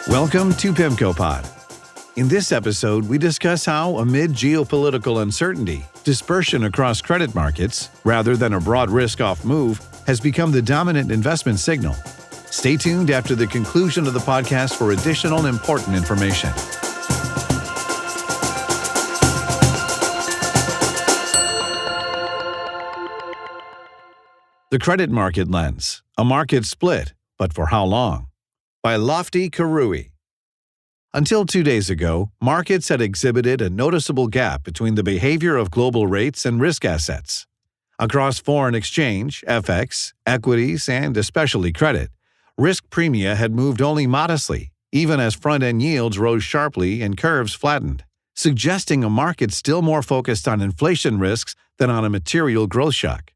Welcome to PIMCO Pod. In this episode, we discuss how, amid geopolitical uncertainty, dispersion across credit markets, rather than a broad risk-off move, has become the dominant investment signal. Stay tuned after the conclusion of the podcast for additional important information. The Credit Market Lens, a market split, but for how long? By Lofty Karui. Until 2 days ago, markets had exhibited a noticeable gap between the behavior of global rates and risk assets. Across foreign exchange, FX, equities, and especially credit, risk premia had moved only modestly, even as front-end yields rose sharply and curves flattened, suggesting a market still more focused on inflation risks than on a material growth shock.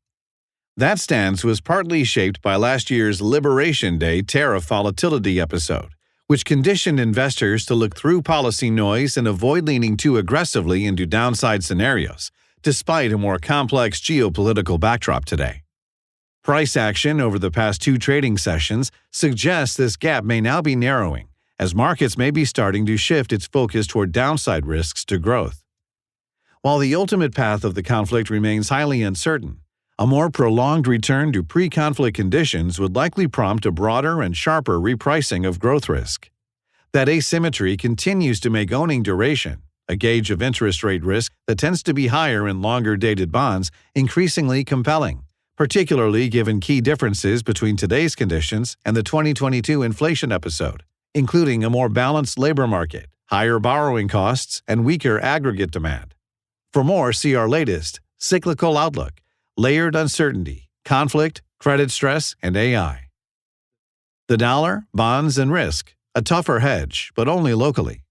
That stance was partly shaped by last year's Liberation Day tariff volatility episode, which conditioned investors to look through policy noise and avoid leaning too aggressively into downside scenarios, despite a more complex geopolitical backdrop today. Price action over the past 2 trading sessions suggests this gap may now be narrowing, as markets may be starting to shift its focus toward downside risks to growth. While the ultimate path of the conflict remains highly uncertain, a more prolonged return to pre-conflict conditions would likely prompt a broader and sharper repricing of growth risk. That asymmetry continues to make owning duration, a gauge of interest rate risk that tends to be higher in longer-dated bonds, increasingly compelling, particularly given key differences between today's conditions and the 2022 inflation episode, including a more balanced labor market, higher borrowing costs, and weaker aggregate demand. For more, see our latest Cyclical Outlook, Layered Uncertainty, Conflict, Credit Stress, and AI. The dollar, bonds, and risk, a tougher hedge, but only locally.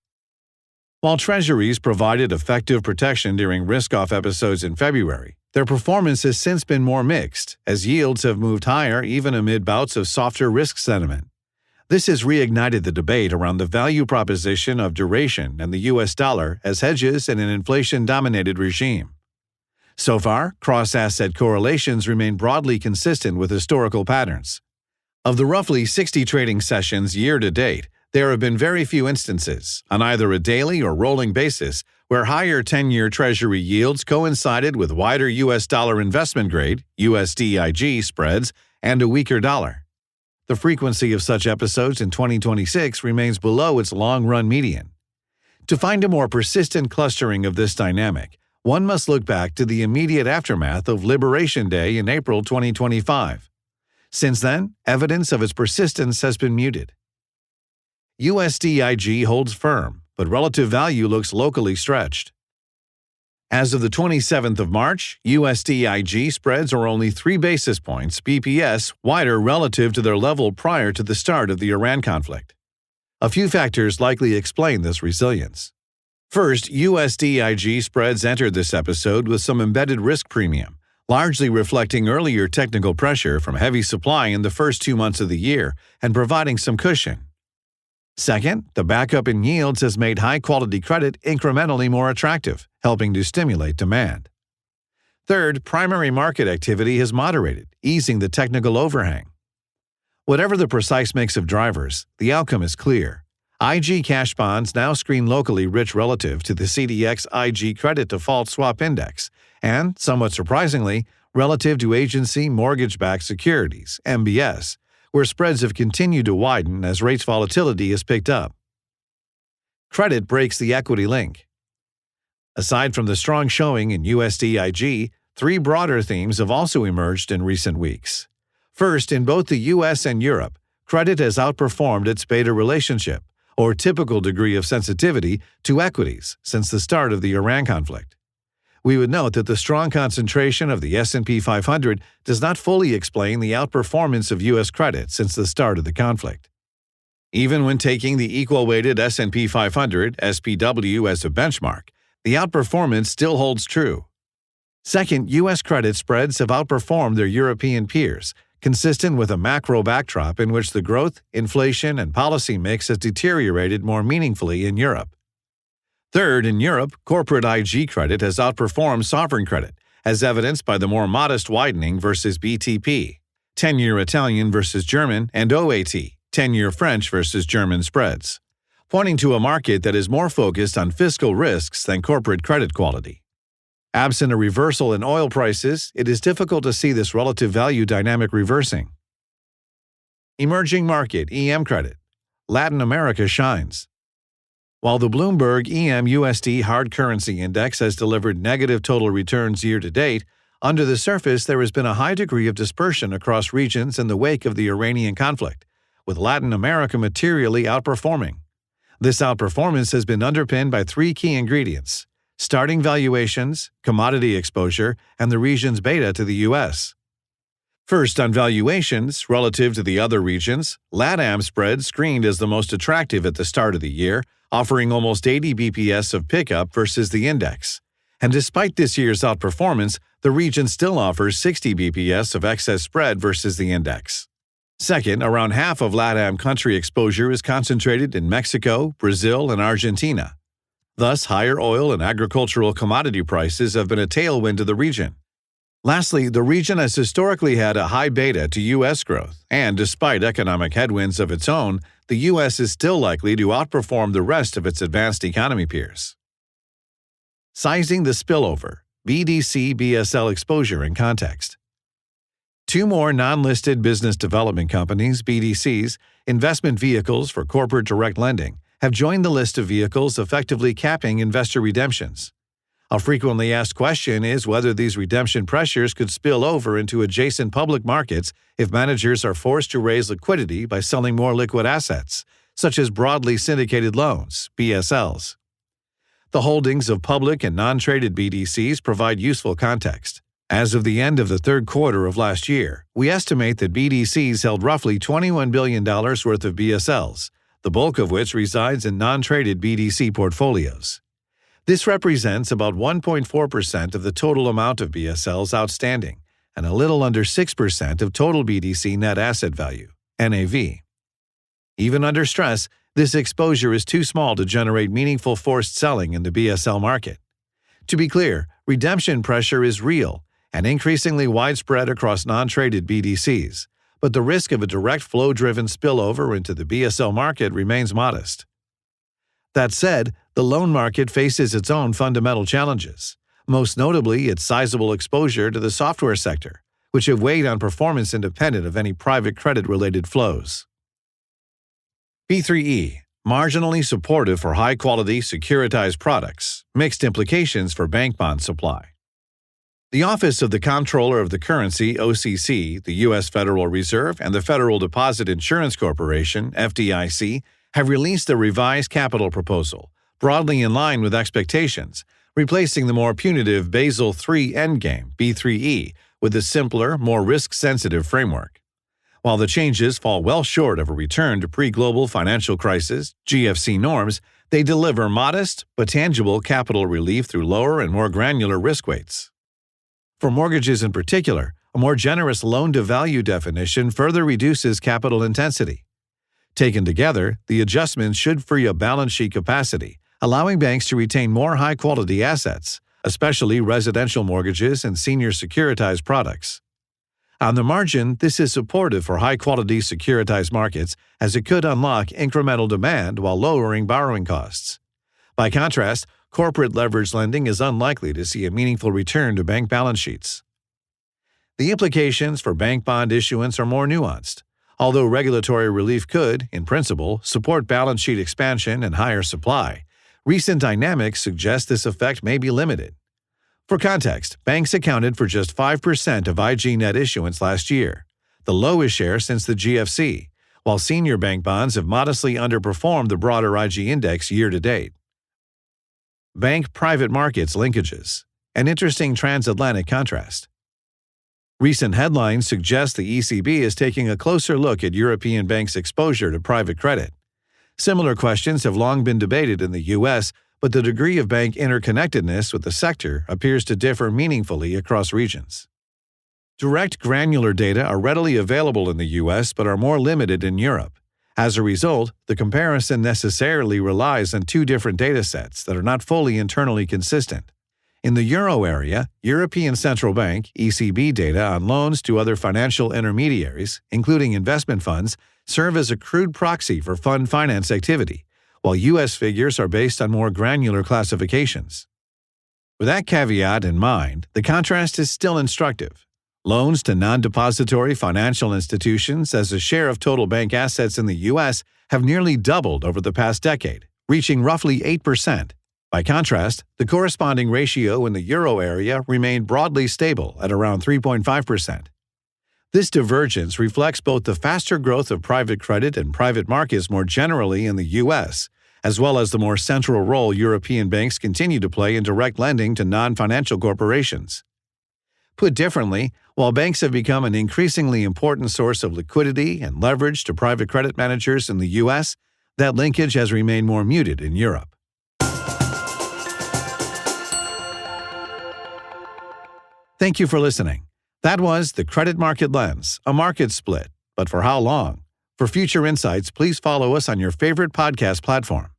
While treasuries provided effective protection during risk-off episodes in February, their performance has since been more mixed, as yields have moved higher even amid bouts of softer risk sentiment. This has reignited the debate around the value proposition of duration and the U.S. dollar as hedges in an inflation-dominated regime. So far, cross-asset correlations remain broadly consistent with historical patterns. Of the roughly 60 trading sessions year-to-date, there have been very few instances, on either a daily or rolling basis, where higher 10-year Treasury yields coincided with wider U.S. dollar investment-grade (USDIG) spreads and a weaker dollar. The frequency of such episodes in 2026 remains below its long-run median. To find a more persistent clustering of this dynamic, one must look back to the immediate aftermath of Liberation Day in April 2025. Since then, evidence of its persistence has been muted. USDIG holds firm, but relative value looks locally stretched. As of the 27th of March, USDIG spreads are only 3 basis points (BPS) wider relative to their level prior to the start of the Iran conflict. A few factors likely explain this resilience. First, USDIG spreads entered this episode with some embedded risk premium, largely reflecting earlier technical pressure from heavy supply in the first 2 months of the year and providing some cushion. Second, the backup in yields has made high-quality credit incrementally more attractive, helping to stimulate demand. Third, primary market activity has moderated, easing the technical overhang. Whatever the precise mix of drivers, the outcome is clear. IG cash bonds now screen locally rich relative to the CDX IG Credit Default Swap Index, and, somewhat surprisingly, relative to agency mortgage-backed securities, MBS, where spreads have continued to widen as rates volatility has picked up. Credit breaks the equity link. Aside from the strong showing in USDIG, 3 broader themes have also emerged in recent weeks. First, in both the U.S. and Europe, credit has outperformed its beta relationship, or typical degree of sensitivity, to equities since the start of the Iran conflict. We would note that the strong concentration of the S&P 500 does not fully explain the outperformance of U.S. credit since the start of the conflict. Even when taking the equal-weighted S&P 500 (SPW) as a benchmark, the outperformance still holds true. Second, U.S. credit spreads have outperformed their European peers, consistent with a macro backdrop in which the growth, inflation, and policy mix has deteriorated more meaningfully in Europe. Third, in Europe, corporate IG credit has outperformed sovereign credit, as evidenced by the more modest widening versus BTP, 10-year Italian versus German, and OAT, 10-year French versus German spreads. pointing to a market that is more focused on fiscal risks than corporate credit quality. Absent a reversal in oil prices, it is difficult to see this relative value dynamic reversing. Emerging market EM credit. Latin America shines. While the Bloomberg EM/USD Hard Currency Index has delivered negative total returns year to date, under the surface there has been a high degree of dispersion across regions in the wake of the Iranian conflict, with Latin America materially outperforming. This outperformance has been underpinned by three key ingredients: starting valuations, commodity exposure, and the region's beta to the U.S. First, on valuations, relative to the other regions, LATAM spread screened as the most attractive at the start of the year, offering almost 80 bps of pickup versus the index. And despite this year's outperformance, the region still offers 60 bps of excess spread versus the index. Second, around half of LATAM country exposure is concentrated in Mexico, Brazil, and Argentina. Thus, higher oil and agricultural commodity prices have been a tailwind to the region. Lastly, the region has historically had a high beta to U.S. growth, and despite economic headwinds of its own, the U.S. is still likely to outperform the rest of its advanced economy peers. Sizing the spillover, BDC-BSL exposure in context. Two more non-listed business development companies, BDCs, investment vehicles for corporate direct lending, have joined the list of vehicles effectively capping investor redemptions. A frequently asked question is whether these redemption pressures could spill over into adjacent public markets if managers are forced to raise liquidity by selling more liquid assets, such as broadly syndicated loans, BSLs. The holdings of public and non-traded BDCs provide useful context. As of the end of the third quarter of last year, we estimate that BDCs held roughly $21 billion worth of BSLs, the bulk of which resides in non-traded BDC portfolios. This represents about 1.4% of the total amount of BSLs outstanding and a little under 6% of total BDC net asset value, NAV. Even under stress, this exposure is too small to generate meaningful forced selling in the BSL market. To be clear, redemption pressure is real and increasingly widespread across non-traded BDCs, but the risk of a direct flow-driven spillover into the BSL market remains modest. That said, the loan market faces its own fundamental challenges, most notably its sizable exposure to the software sector, which have weighed on performance independent of any private credit-related flows. B3E, marginally supportive for high-quality securitized products, mixed implications for bank bond supply. The Office of the Comptroller of the Currency, OCC, the U.S. Federal Reserve, and the Federal Deposit Insurance Corporation, FDIC, have released a revised capital proposal, broadly in line with expectations, replacing the more punitive Basel III Endgame, B3E, with a simpler, more risk-sensitive framework. While the changes fall well short of a return to pre-global financial crisis, GFC norms, they deliver modest but tangible capital relief through lower and more granular risk weights. For mortgages in particular, a more generous loan-to-value definition further reduces capital intensity. Taken together, the adjustments should free up balance sheet capacity, allowing banks to retain more high-quality assets, especially residential mortgages and senior securitized products. On the margin, this is supportive for high-quality securitized markets as it could unlock incremental demand while lowering borrowing costs. By contrast, corporate leverage lending is unlikely to see a meaningful return to bank balance sheets. The implications for bank bond issuance are more nuanced. Although regulatory relief could, in principle, support balance sheet expansion and higher supply, recent dynamics suggest this effect may be limited. For context, banks accounted for just 5% of IG net issuance last year, the lowest share since the GFC, while senior bank bonds have modestly underperformed the broader IG index year to date. Bank-private markets linkages, an interesting transatlantic contrast. Recent headlines suggest the ECB is taking a closer look at European banks' exposure to private credit. Similar questions have long been debated in the U.S., but the degree of bank interconnectedness with the sector appears to differ meaningfully across regions. Direct granular data are readily available in the U.S. but are more limited in Europe. As a result, the comparison necessarily relies on two different data sets that are not fully internally consistent. In the euro area, European Central Bank (ECB) data on loans to other financial intermediaries, including investment funds, serve as a crude proxy for fund finance activity, while U.S. figures are based on more granular classifications. With that caveat in mind, the contrast is still instructive. Loans to non-depository financial institutions as a share of total bank assets in the U.S. have nearly doubled over the past decade, reaching roughly 8%. By contrast, the corresponding ratio in the euro area remained broadly stable at around 3.5%. This divergence reflects both the faster growth of private credit and private markets more generally in the U.S., as well as the more central role European banks continue to play in direct lending to non-financial corporations. Put differently, while banks have become an increasingly important source of liquidity and leverage to private credit managers in the U.S., that linkage has remained more muted in Europe. Thank you for listening. That was The Credit Market Lens, a market split. But for how long? For future insights, please follow us on your favorite podcast platform.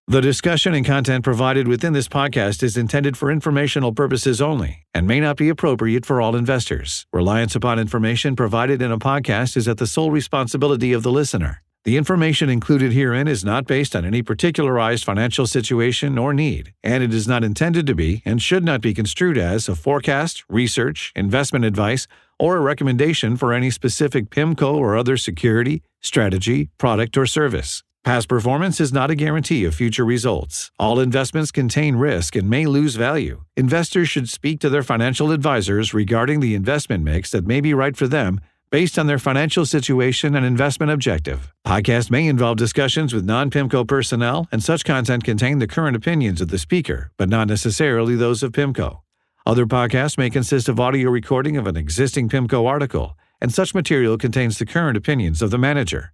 The discussion and content provided within this podcast is intended for informational purposes only and may not be appropriate for all investors. Reliance upon information provided in a podcast is at the sole responsibility of the listener. The information included herein is not based on any particularized financial situation or need, and it is not intended to be and should not be construed as a forecast, research, investment advice, or a recommendation for any specific PIMCO or other security, strategy, product, or service. Past performance is not a guarantee of future results. All investments contain risk and may lose value. Investors should speak to their financial advisors regarding the investment mix that may be right for them based on their financial situation and investment objective. Podcasts may involve discussions with non-PIMCO personnel, and such content contain the current opinions of the speaker, but not necessarily those of PIMCO. Other podcasts may consist of audio recording of an existing PIMCO article, and such material contains the current opinions of the manager.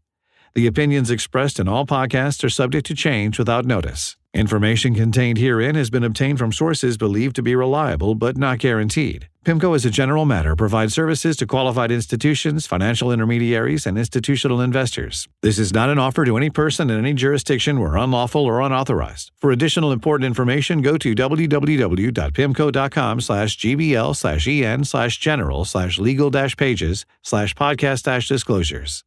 The opinions expressed in all podcasts are subject to change without notice. Information contained herein has been obtained from sources believed to be reliable but not guaranteed. PIMCO, as a general matter, provides services to qualified institutions, financial intermediaries, and institutional investors. This is not an offer to any person in any jurisdiction where unlawful or unauthorized. For additional important information, go to www.pimco.com/gbl/en/general/legal-pages/podcast-disclosures.